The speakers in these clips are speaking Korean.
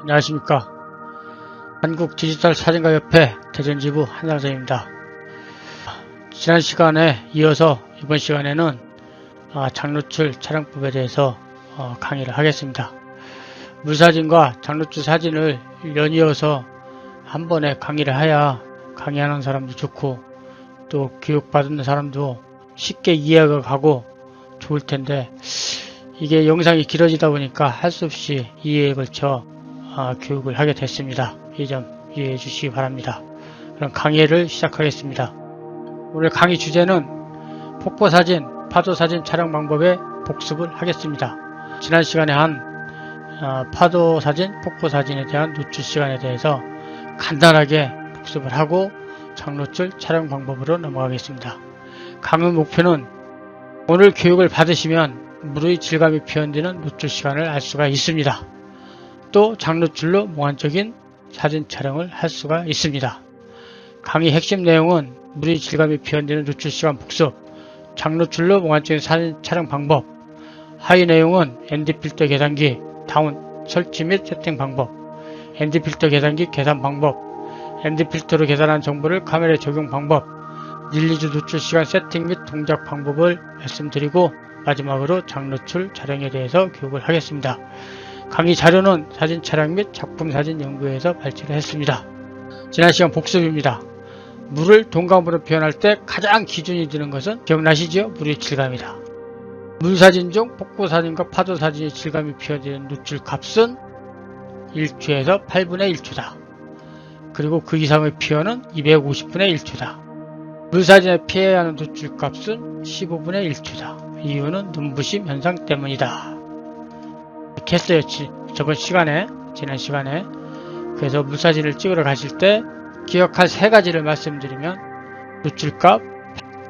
안녕하십니까. 한국디지털사진가협회 대전지부 한상선입니다. 지난 시간에 이어서 이번 시간에는 장노출 촬영법에 대해서 강의를 하겠습니다. 물사진과 장노출 사진을 연이어서 한 번에 강의를 해야 강의하는 사람도 좋고 또 교육받는 사람도 쉽게 이해가 가고 좋을 텐데, 이게 영상이 길어지다 보니까 할 수 없이 2회에 걸쳐 교육을 하게 됐습니다. 이 점 이해해 주시기 바랍니다. 그럼 강의를 시작하겠습니다. 오늘 강의 주제는 폭포사진, 파도사진 촬영 방법의 복습을 하겠습니다. 지난 시간에 한 파도사진, 폭포사진에 대한 노출 시간에 대해서 간단하게 복습을 하고 장노출 촬영 방법으로 넘어가겠습니다. 강의 목표는 오늘 교육을 받으시면 물의 질감이 표현되는 노출 시간을 알 수가 있습니다. 또 장노출로 몽환적인 사진 촬영을 할 수가 있습니다. 강의 핵심 내용은 물의 질감이 표현되는 노출 시간 복습, 장노출로 몽환적인 사진 촬영 방법, 하위 내용은 ND 필터 계산기, 다운 설치 및 세팅 방법, ND 필터 계산기 계산 방법, ND 필터로 계산한 정보를 카메라에 적용 방법, 릴리즈 노출 시간 세팅 및 동작 방법을 말씀드리고 마지막으로 장노출 촬영에 대해서 교육을 하겠습니다. 강의 자료는 사진 촬영 및 작품 사진 연구회에서 발췌를 했습니다. 지난 시간 복습입니다. 물을 동감으로 표현할 때 가장 기준이 되는 것은 기억나시죠? 물의 질감이다. 물사진 중 폭포사진과 파도사진의 질감이 표현되는 노출 값은 1초에서 8분의 1초다. 그리고 그 이상의 표현은 250분의 1초다. 물사진에 피해야 하는 노출 값은 15분의 1초다. 이유는 눈부심 현상 때문이다. 이렇게 했어요. 지난 시간에. 그래서 물사진을 찍으러 가실 때 기억할 세 가지를 말씀드리면, 노출값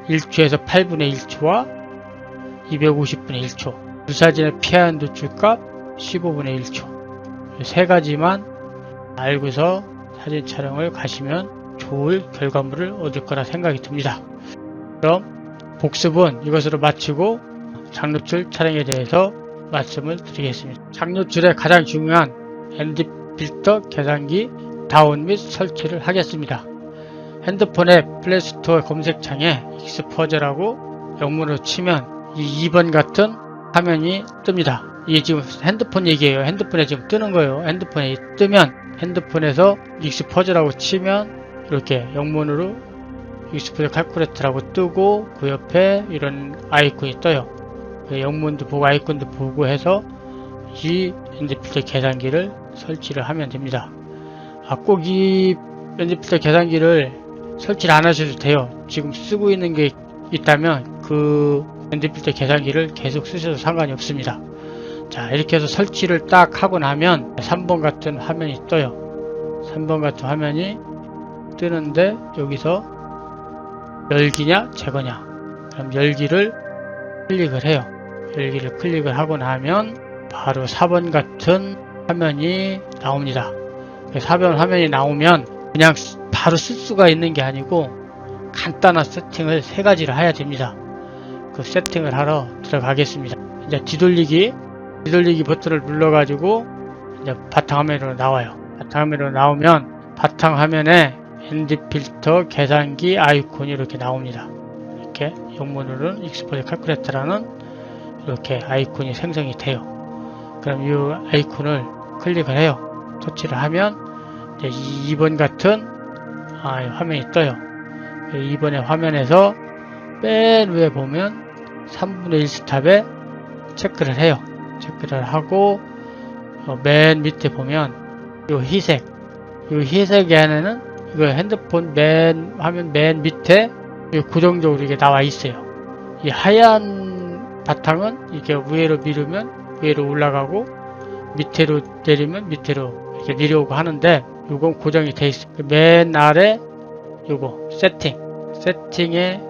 1초에서 8분의 1초와 250분의 1초, 물사진에 피한 노출값 15분의 1초, 세 가지만 알고서 사진 촬영을 가시면 좋을 결과물을 얻을 거라 생각이 듭니다. 그럼 복습은 이것으로 마치고 장노출 촬영에 대해서 말씀을 드리겠습니다. 장노출의 가장 중요한 ND 필터 계산기 다운 및 설치를 하겠습니다. 핸드폰의 플레이스토어 검색창에 익스포저라고 영문으로 치면 이 2번 같은 화면이 뜹니다. 이게 지금 핸드폰 얘기예요. 핸드폰에 지금 뜨는 거예요. 핸드폰에 뜨면 핸드폰에서 익스포저라고 치면 이렇게 영문으로 익스포저 칼쿠레이터라고 뜨고 그 옆에 이런 아이콘이 떠요. 영문도 보고 아이콘도 보고 해서 이 ND 필터 계산기를 설치를 하면 됩니다. 꼭 이 ND 필터 계산기를 설치를 안 하셔도 돼요. 지금 쓰고 있는 게 있다면 그 ND 필터 계산기를 계속 쓰셔도 상관이 없습니다. 자, 이렇게 해서 설치를 딱 하고 나면 3번 같은 화면이 떠요. 3번 같은 화면이 뜨는데 여기서 열기냐 제거냐, 그럼 열기를 클릭을 해요. 열기를 클릭을 하고 나면 바로 4번 같은 화면이 나옵니다. 4번 화면이 나오면 그냥 바로 쓸 수가 있는 게 아니고 간단한 세팅을 3가지를 해야 됩니다. 그 세팅을 하러 들어가겠습니다. 이제 뒤돌리기 버튼을 눌러가지고 이제 바탕화면으로 나와요. 바탕화면으로 나오면 바탕화면에 ND 필터 계산기 아이콘이 이렇게 나옵니다. 이렇게 영문으로는 익스포저 칼쿠레이터라는 이렇게 아이콘이 생성이 돼요. 그럼 이 아이콘을 클릭을 해요. 터치를 하면 이제 2번 같은 화면이 떠요. 2번의 화면에서 맨 위에 보면 3분의 1 스탑에 체크를 해요. 체크를 하고 맨 밑에 보면 이 희색 안에는 이거 핸드폰 화면 맨 밑에 고정적으로 이게 나와 있어요. 이 하얀 바탕은 이렇게 위로 밀으면 위로 올라가고 밑으로 내리면 밑으로 이렇게 내려오고 하는데, 요건 고정이 돼 있어요. 맨 아래 요거 세팅에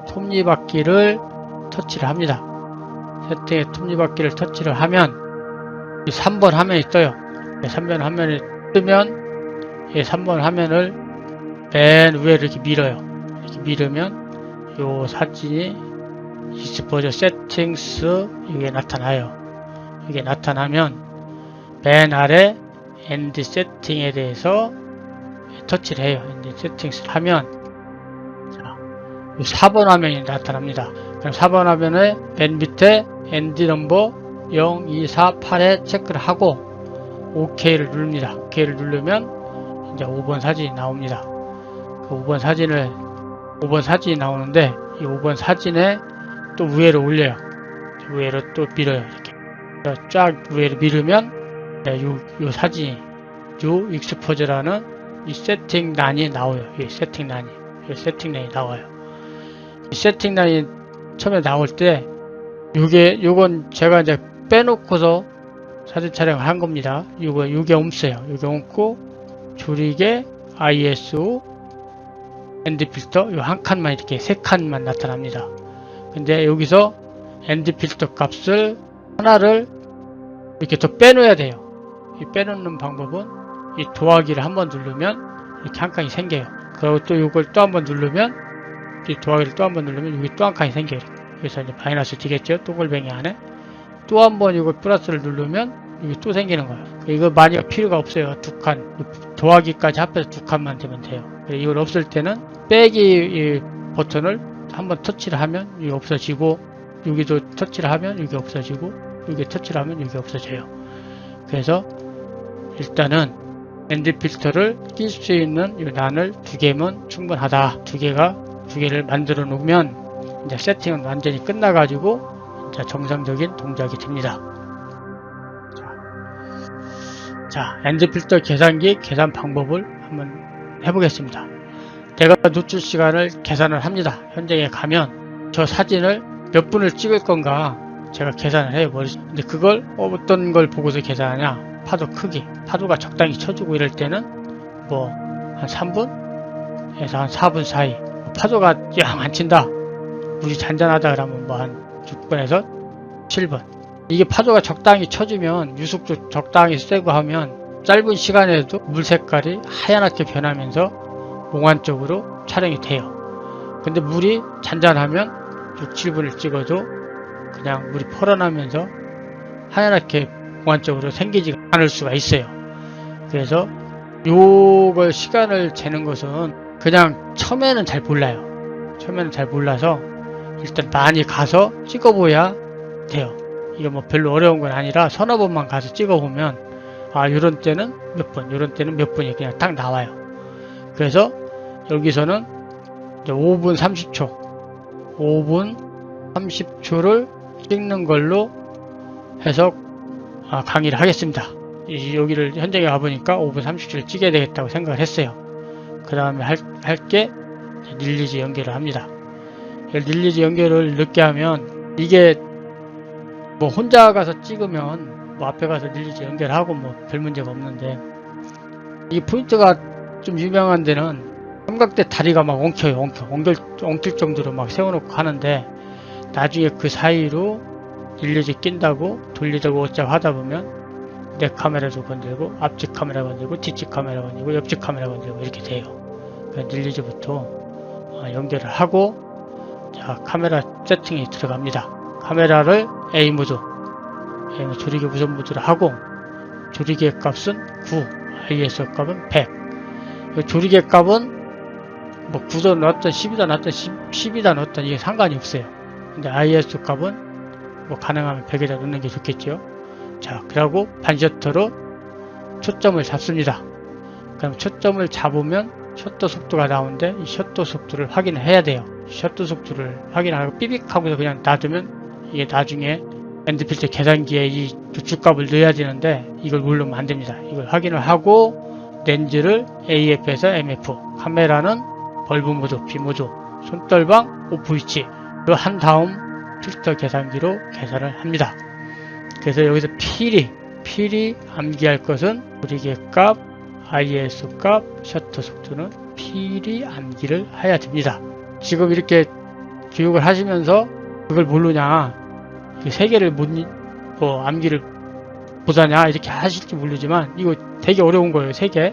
톱니바퀴를 터치를 합니다. 세팅에 톱니바퀴를 터치를 하면 이 3번 화면이 떠요. 3번 화면이 뜨면 이 3번 화면을 맨 위에 이렇게 밀어요. 이렇게 밀으면 요 사진이 익스포저 세팅스 이게 나타나요. 이게 나타나면 맨 아래 엔드 세팅에 대해서 터치를 해요. 엔드 세팅을 하면 자, 4번 화면이 나타납니다. 그럼 4번 화면에 맨 밑에 엔드 넘버 0, 2, 4, 8에 체크를 하고 OK를 누릅니다. OK를 누르면 이제 5번 사진이 나옵니다. 그 5번 사진이 나오는데 이 5번 사진에 또 위로 올려요. 위로 또 밀어요. 이렇게 쫙 위로 밀으면 요 사진이 요 익스포저라는 이 세팅란이 나와요. 이 세팅란이 나와요. 이 세팅란이 처음에 나올 때 요건 제가 이제 빼놓고서 사진 촬영을 한 겁니다. 요게 없어요. 요게 없고 조리개, ISO, 엔드 필터 요 한 칸만 이렇게 세 칸만 나타납니다. 근데 여기서 엔드 필터 값을 하나를 이렇게 더 빼놓아야 돼요. 이 빼놓는 방법은 이 더하기를 한번 누르면 이렇게 한 칸이 생겨요. 그리고 또 이걸 또 한번 누르면 이 더하기를 또 한번 누르면 여기 또 한 칸이 생겨요. 그래서 이제 마이너스 되겠죠. 동글뱅이 안에 또 한번 이걸 플러스를 누르면 여기 또 생기는 거예요. 이거 많이 필요가 없어요. 두 칸 더하기까지 합해서 두 칸만 되면 돼요. 이걸 없을 때는 빼기 버튼을 한번 터치를 하면 이게 없어지고 여기도 터치를 하면 이게 없어지고 여기 터치를 하면 이게 없어져요. 그래서 일단은 엔드 필터를 낄 수 있는 이 란을 두 개면 충분하다. 두 개를 만들어 놓으면 이제 세팅은 완전히 끝나가지고 이제 정상적인 동작이 됩니다. 자, 엔드 필터 계산기 계산 방법을 한번 해보겠습니다. 내가 노출 시간을 계산을 합니다. 현장에 가면 저 사진을 몇 분을 찍을 건가 제가 계산을 해요. 근데 그걸 어떤 걸 보고서 계산하냐? 파도 크기, 파도가 적당히 쳐주고 이럴 때는 뭐 한 3분에서 한 4분 사이, 파도가 영 안 친다, 물이 잔잔하다 그러면 뭐 한 6분에서 7분. 이게 파도가 적당히 쳐주면 유속도 적당히 세고 하면 짧은 시간에도 물 색깔이 하얀하게 변하면서 몽환적으로 촬영이 돼요. 근데 물이 잔잔하면 6, 7분을 찍어도 그냥 물이 펄어나면서 하얀하게 몽환적으로 생기지 않을 수가 있어요. 그래서 요걸 시간을 재는 것은 그냥 처음에는 잘 몰라요. 처음에는 잘 몰라서 일단 많이 가서 찍어봐야 돼요. 이거 뭐 별로 어려운 건 아니라 서너 번만 가서 찍어보면 아 요런 때는 몇 분, 요런 때는 몇 분이 그냥 딱 나와요. 그래서 여기서는 이제 5분 30초를 찍는 걸로 해서 강의를 하겠습니다. 여기를 현장에 가보니까 5분 30초를 찍어야 되겠다고 생각을 했어요. 그 다음에 할게 릴리즈 연결을 합니다. 릴리즈 연결을 늦게 하면 이게 뭐 혼자 가서 찍으면 뭐 앞에 가서 릴리즈 연결하고 뭐 별 문제가 없는데 이 포인트가 좀 유명한 데는 삼각대 다리가 막 엉킬 정도로 막 세워놓고 하는데 나중에 그 사이로 릴리즈 낀다고 돌리자고 어쩌고 하다 보면 내 카메라도 건들고 앞집 카메라 건들고 뒷집 카메라 건들고 옆집 카메라 건들고 이렇게 돼요. 그래서 릴리즈부터 연결을 하고 자 카메라 세팅이 들어갑니다. 카메라를 A 모드 조리개 우선 모드를 하고 조리개 값은 9, ISO 값은 100. 조리개 값은 뭐 9도 넣었던 10이다 넣었던 10이다 넣었던 이게 상관이 없어요. 근데 ISO 값은 뭐 가능하면 100에다 넣는 게 좋겠죠. 자, 그리고 반셔터로 초점을 잡습니다. 그럼 초점을 잡으면 셔터 속도가 나오는데 이 셔터 속도를 확인을 해야 돼요. 셔터 속도를 확인하고 삐빅 하고서 그냥 놔두면 이게 나중에 엔드필터 계산기에 이 노출값을 넣어야 되는데 이걸 누르면 안 됩니다. 이걸 확인을 하고 렌즈를 AF에서 MF, 카메라는 벌브 모드, B 모드, 손떨방 오프 위치 한 다음 필터 계산기로 계산을 합니다. 그래서 여기서 필히 암기할 것은 조리개 값, ISO 값, 셔터 속도는 필히 암기를 해야 됩니다. 지금 이렇게 교육을 하시면서 그걸 모르냐, 세 개를 뭐 암기를 못하냐 이렇게 하실지 모르지만 이거 되게 어려운 거예요. 세 개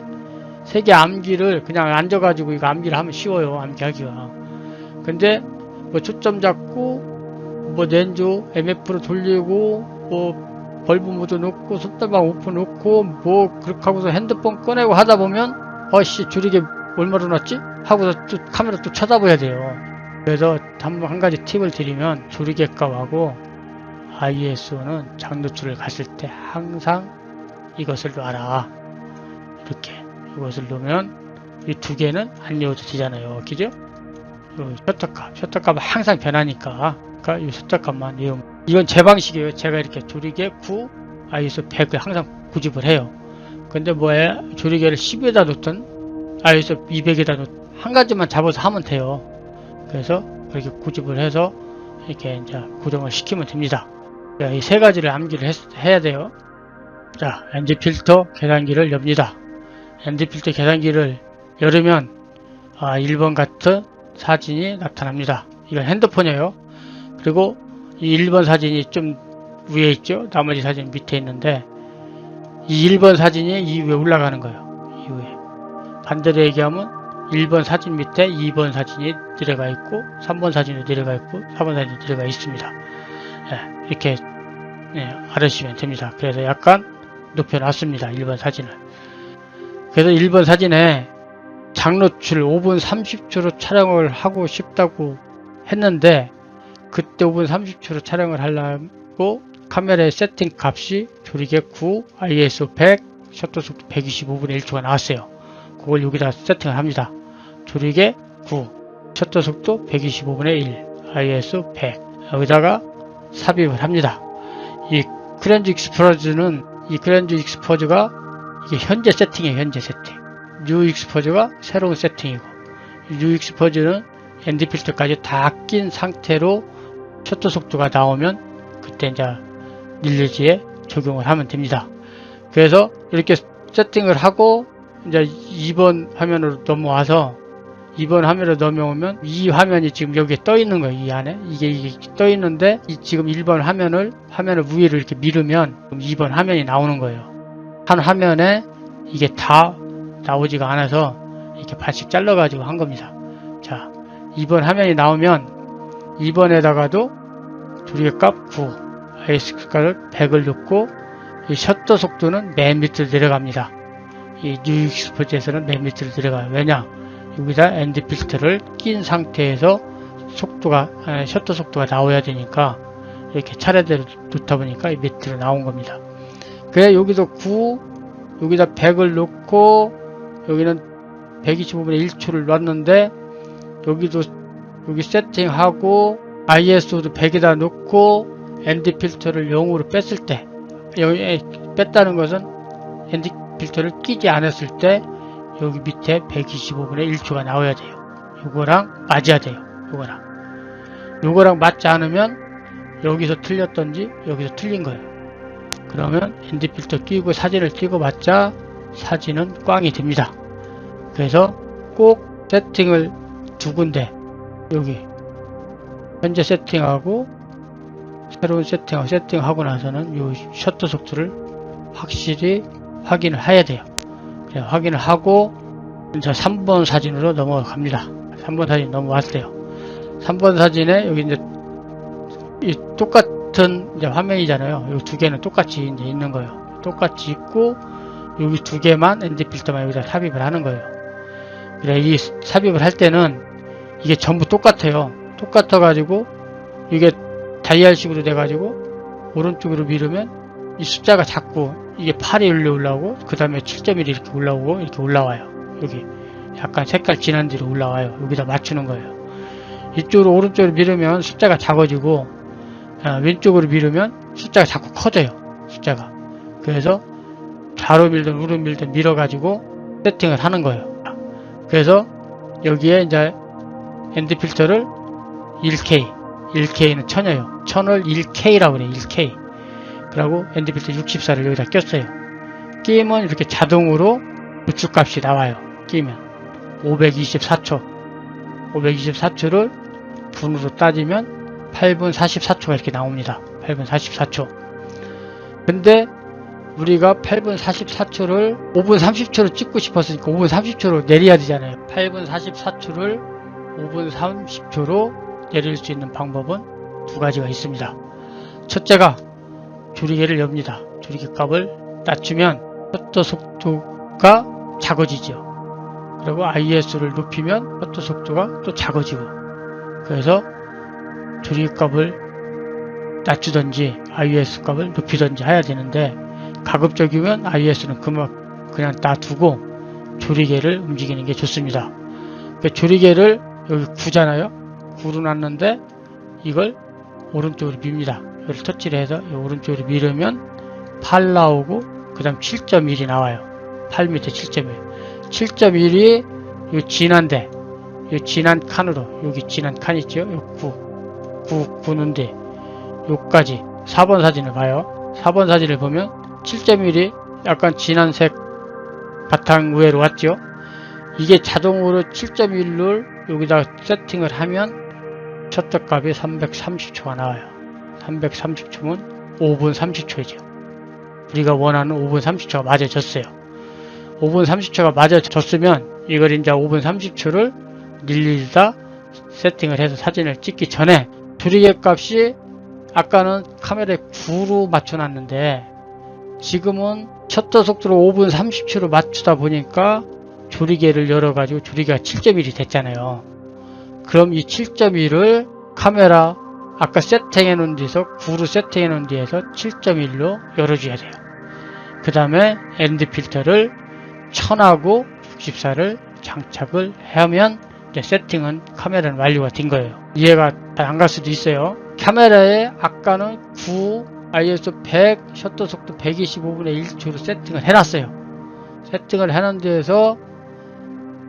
암기를 그냥 앉아가지고 이거 암기를 하면 쉬워요. 암기하기가. 근데 뭐 초점 잡고 뭐 렌즈 MF로 돌리고 뭐 벌브 모드 놓고 속도방 오프 놓고 뭐 그렇게 하고서 핸드폰 꺼내고 하다 보면 어씨 조리개 얼마로 놨지? 하고서 또 카메라 또 쳐다봐야 돼요. 그래서 한 가지 팁을 드리면 조리개 값하고 ISO는 장노출을 갔을 때 항상 이것을 놔라. 이렇게 이것을 놓으면 이 두 개는 안 이어지잖아요. 그죠? 셔터값은 항상 변하니까 그러니까 이 셔터값만 이용. 이건 제 방식이에요. 제가 이렇게 조리개 9, ISO 100을 항상 고집을 해요. 근데 뭐에 조리개를 10에다 놓든 ISO 200에다 놓든 한 가지만 잡아서 하면 돼요. 그래서 그렇게 고집을 해서 이렇게 이제 고정을 시키면 됩니다. 이 세 가지를 암기를 해야 돼요. 자, ND 필터 계산기를 엽니다. ND 필터 계산기를 열으면 1번 같은 사진이 나타납니다. 이건 핸드폰이에요. 그리고 이 1번 사진이 좀 위에 있죠. 나머지 사진 밑에 있는데 이 1번 사진이 이 위에 올라가는 거예요. 이 위에. 반대로 얘기하면 1번 사진 밑에 2번 사진이 들어가 있고 3번 사진이 들어가 있고 4번 사진이 들어가 있습니다. 이렇게 알으시면 됩니다. 그래서 약간 높여놨습니다. 1번 사진을. 그래서 1번 사진에 장노출 5분 30초로 촬영을 하고 싶다고 했는데 그때 5분 30초로 촬영을 하려고 카메라의 세팅 값이 조리개 9, ISO 100, 셔터 속도 125분의 1초가 나왔어요. 그걸 여기다 세팅을 합니다. 조리개 9, 셔터 속도 125분의 1, ISO 100 여기다가 삽입을 합니다. 이 크렌즈 익스포즈가 이게 현재 세팅이에요. 현재 세팅. 뉴 익스포즈가 새로운 세팅이고 뉴 익스포즈는 ND 필터까지 다 낀 상태로 셔터 속도가 나오면 그때 이제 릴리지에 적용을 하면 됩니다. 그래서 이렇게 세팅을 하고 이제 2번 화면으로 넘어와서 2번 화면으로 넘어오면 이 화면이 지금 여기에 떠 있는 거예요. 이 안에 이게 떠 있는데 지금 1번 화면을 위로 이렇게 밀으면 2번 화면이 나오는 거예요. 한 화면에 이게 다 나오지가 않아서 이렇게 반씩 잘라 가지고 한 겁니다. 자, 2번 화면이 나오면 2번에다가도 조리개 값 9, ISO를 100을 넣고 이 셔터 속도는 맨 밑으로 내려갑니다. 이 뉴 익스포즈에서는 맨 밑으로 내려가요. 왜냐? 여기다 ND 필터를 낀 상태에서 셔터 속도가 나와야 되니까 이렇게 차례대로 놓다 보니까 이 밑으로 나온 겁니다. 그래 여기도 9, 여기다 100을 놓고 여기는 125분의 1초를 놨는데 여기 세팅하고 ISO도 100에다 놓고 ND 필터를 0으로 뺐을 때 여기 뺐다는 것은 ND 필터를 끼지 않았을 때 여기 밑에 125분의 1초가 나와야 돼요. 요거랑 맞아야 돼요. 요거랑 맞지 않으면 여기서 틀렸던지 여기서 틀린 거예요. 그러면 ND 필터 끼고 사진을 찍어봤자 사진은 꽝이 됩니다. 그래서 꼭 세팅을 두 군데 여기 현재 세팅하고 새로운 세팅하고 나서는 요 셔터 속도를 확실히 확인을 해야 돼요. 그래 확인을 하고 이제 3번 사진으로 넘어갑니다. 3번 사진 넘어왔어요. 3번 사진에 여기 이제 이 똑같은 이제 화면이잖아요. 이 두 개는 똑같이 이제 있는 거예요. 똑같이 있고 여기 두 개만 ND 필터만 여기다 삽입을 하는 거예요. 그래 이 삽입을 할 때는 이게 전부 똑같아요. 똑같아 가지고 이게 다이얼식으로 돼 가지고 오른쪽으로 밀으면 이 숫자가 자꾸 이게 8이 올라오고 그 다음에 7.1이 이렇게 올라오고 이렇게 올라와요. 여기 약간 색깔 진한 뒤로 올라와요. 여기다 맞추는 거예요. 이쪽으로 오른쪽으로 밀으면 숫자가 작아지고 왼쪽으로 밀으면 숫자가 자꾸 커져요. 숫자가. 그래서 좌로 밀든 우로 밀든 밀어가지고 세팅을 하는 거예요. 그래서 여기에 이제 ND 필터를 1K는 1000이에요. 1000을 1K라고 그래요. 1K. 그리고 ND 필터 64를 여기다 꼈어요. 끼면 이렇게 자동으로 노출값이 나와요. 끼면 524초를 분으로 따지면 8분 44초가 이렇게 나옵니다. 8분 44초. 근데 우리가 8분 44초를 5분 30초로 찍고 싶었으니까 5분 30초로 내려야 되잖아요. 8분 44초를 5분 30초로 내릴 수 있는 방법은 두 가지가 있습니다. 첫째가 조리개를 엽니다. 조리개 값을 낮추면 셔터 속도가 작아지죠. 그리고 IS를 높이면 셔터 속도가 또 작아지고, 그래서 조리개 값을 낮추든지 IS 값을 높이든지 해야 되는데, 가급적이면 IS는 그냥 놔두고 조리개를 움직이는 게 좋습니다. 그러니까 조리개를 여기 9잖아요. 9로 놨는데 이걸 오른쪽으로 밉니다. 이걸 터치를 해서 오른쪽으로 밀으면 8 나오고 그 다음 7.1이 나와요. 8 밑에 7.1. 7.1이 요 진한데, 요 진한 칸으로, 여기 진한 칸 있죠? 요 9는데 요까지 4번 사진을 봐요. 4번 사진을 보면 7.1이 약간 진한 색 바탕 위로 왔죠? 이게 자동으로 7.1을 여기다 세팅을 하면 셔터 값이 330초가 나와요. 330초면 5분 30초이죠. 우리가 원하는 5분 30초가 맞아졌어요. 5분 30초가 맞아졌으면 이걸 이제 5분 30초를 일일이 세팅을 해서 사진을 찍기 전에 조리개 값이 아까는 카메라에 9로 맞춰놨는데 지금은 셔터 속도로 5분 30초로 맞추다 보니까 조리개를 열어가지고 조리개가 7.1이 됐잖아요. 그럼 이 7.1을 카메라 아까 세팅해 놓은 데서 9로 세팅해 놓은 데에서 7.1로 열어줘야 돼요. 그 다음에 엔드 필터를 1000하고 64를 장착을 하면 이제 세팅은 카메라는 완료가 된 거예요. 이해가 잘 안 갈 수도 있어요. 카메라에 아까는 9 ISO 100 셔터 속도 125분의 1초로 세팅을 해놨어요. 세팅을 해놓은 데에서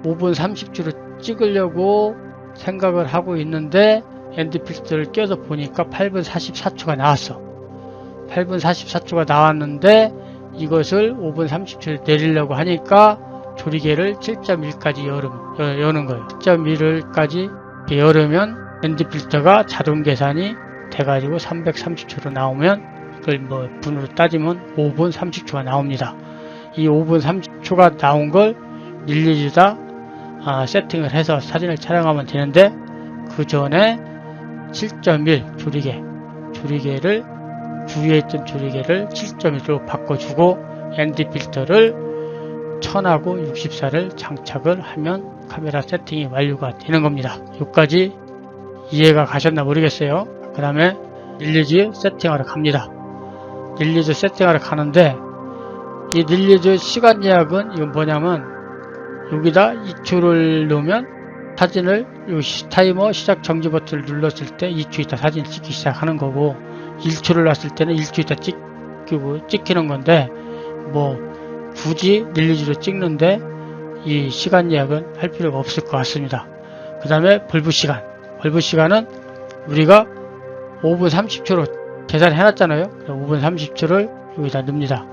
5분 30초로 찍으려고 생각을 하고 있는데 엔드 필터를 껴서 보니까 8분 44초가 나왔어. 8분 44초가 나왔는데 이것을 5분 30초를 내리려고 하니까 조리개를 7.1까지 여는 거예요. 7.1까지 열으면 엔드 필터가 자동 계산이 돼가지고 330초로 나오면 그걸 뭐 분으로 따지면 5분 30초가 나옵니다. 이 5분 30초가 나온 걸 일일이 다 세팅을 해서 사진을 촬영하면 되는데, 그 전에 7.1 조리개를 9위에 있던 조리개를 7.1로 바꿔주고 엔드 필터를 1000하고 64를 장착을 하면 카메라 세팅이 완료가 되는 겁니다. 여기까지 이해가 가셨나 모르겠어요. 그 다음에 릴리즈 세팅하러 갑니다. 릴리즈 세팅하러 가는데, 이 릴리즈 시간 예약은 이건 뭐냐면 여기다 2초를 넣으면 사진을 요 타이머 시작 정지 버튼을 눌렀을 때 2초 있다 사진 찍기 시작하는 거고, 1초를 놨을 때는 1초 있다 찍히는 건데, 뭐 굳이 릴리즈로 찍는데 이 시간 예약은 할 필요가 없을 것 같습니다. 그 다음에 벌브 시간은 우리가 5분 30초로 계산해 놨잖아요. 5분 30초를 여기다 넣습니다.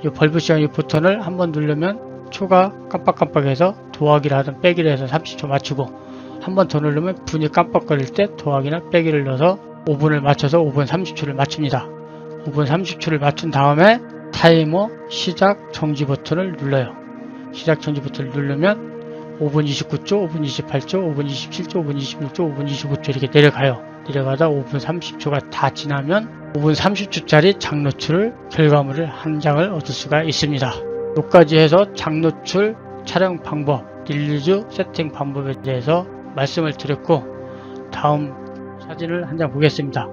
이 벌브 시간 이 버튼을 한번 누르면 초가 깜빡깜빡해서 더하기를 하든 빼기를 해서 30초 맞추고, 한 번 더 누르면 분이 깜빡거릴 때 더하기나 빼기를 넣어서 5분을 맞춰서 5분 30초를 맞춥니다. 5분 30초를 맞춘 다음에 타이머 시작 정지 버튼을 눌러요. 시작 정지 버튼을 누르면 5분 29초, 5분 28초, 5분 27초, 5분 26초, 5분 25초 이렇게 내려가요. 내려가다 5분 30초가 다 지나면 5분 30초짜리 장노출 결과물을 한 장을 얻을 수가 있습니다. 여기까지 해서 장노출 촬영 방법, 릴리즈 세팅 방법에 대해서 말씀을 드렸고, 다음 사진을 한 장 보겠습니다.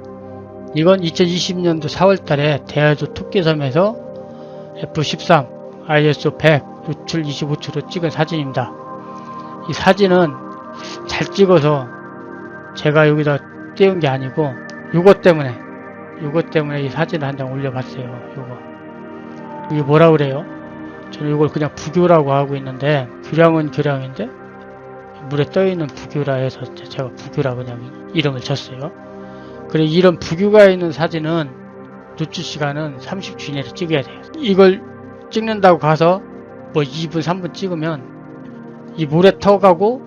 이건 2020년도 4월달에 대하조 토끼섬에서 F13 ISO 100 노출 25초로 찍은 사진입니다. 이 사진은 잘 찍어서 제가 여기다 띄운 게 아니고 요것 때문에 이 사진을 한 장 올려봤어요. 이게 뭐라 그래요? 저는 이걸 그냥 부교라고 하고 있는데, 교량은 교량인데 물에 떠있는 부교라 해서 제가 부교라 그냥 이름을 줬어요. 그래, 이런 부교가 있는 사진은 노출 시간은 30초 이내로 찍어야 돼요. 이걸 찍는다고 가서 뭐 2분 3분 찍으면 이 모래턱하고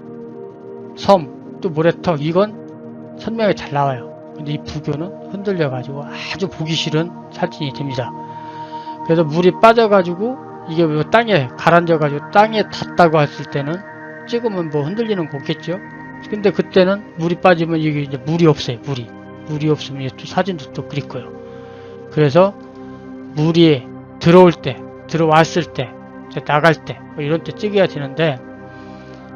섬 또 모래턱 이건 선명하게 잘 나와요. 근데 이 부교는 흔들려 가지고 아주 보기 싫은 사진이 됩니다. 그래서 물이 빠져 가지고 이게 뭐 땅에 가라앉아 가지고 땅에 닿다고 했을 때는 찍으면 뭐 흔들리는 거 없겠죠. 근데 그때는 물이 빠지면 이게 이제 물이 없어요. 물이 없으면 또 사진도 또 그립고요. 그래서 물이 들어올 때, 들어왔을 때, 이제 나갈 때, 뭐 이런 때 찍어야 되는데,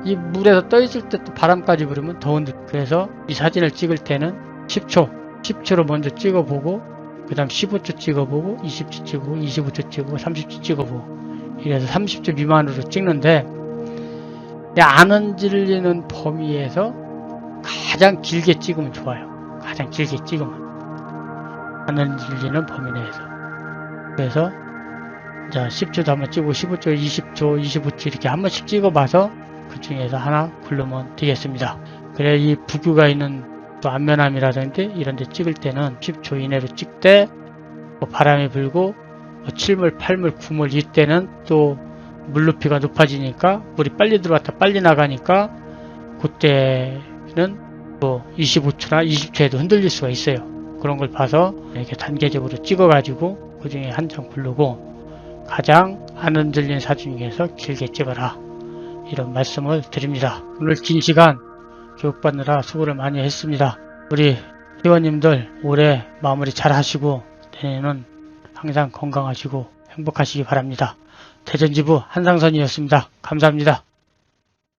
이 물에서 떠 있을 때 또 바람까지 불으면 더운. 그래서 이 사진을 찍을 때는 10초로 먼저 찍어보고, 그 다음 15초 찍어보고, 20초 찍어보고, 25초 찍어보고, 30초 찍어보고, 이래서 30초 미만으로 찍는데, 안 흔들리는 범위에서 가장 길게 찍으면 좋아요. 가장 길게 찍으면. 안 흔들리는 범위 내에서. 그래서, 자, 10초도 한번 찍고, 15초, 20초, 25초 이렇게 한 번씩 찍어봐서 그 중에서 하나 고르면 되겠습니다. 그래, 이 부규가 있는 또 안면함이라든지 이런 데 찍을 때는 10초 이내로 찍되, 뭐 바람이 불고, 뭐 7물, 8물, 9물 이때는 또 물높이가 높아지니까 물이 빨리 들어왔다 빨리 나가니까 그때는 뭐 25초나 20초에도 흔들릴 수가 있어요. 그런 걸 봐서 이렇게 단계적으로 찍어가지고 그 중에 한 장 고르고 가장 안 흔들린 사진 중에서 길게 찍어라, 이런 말씀을 드립니다. 오늘 긴 시간 교육받느라 수고를 많이 했습니다. 우리 회원님들 올해 마무리 잘 하시고 내년은 항상 건강하시고 행복하시기 바랍니다. 대전지부 한상선이었습니다. 감사합니다.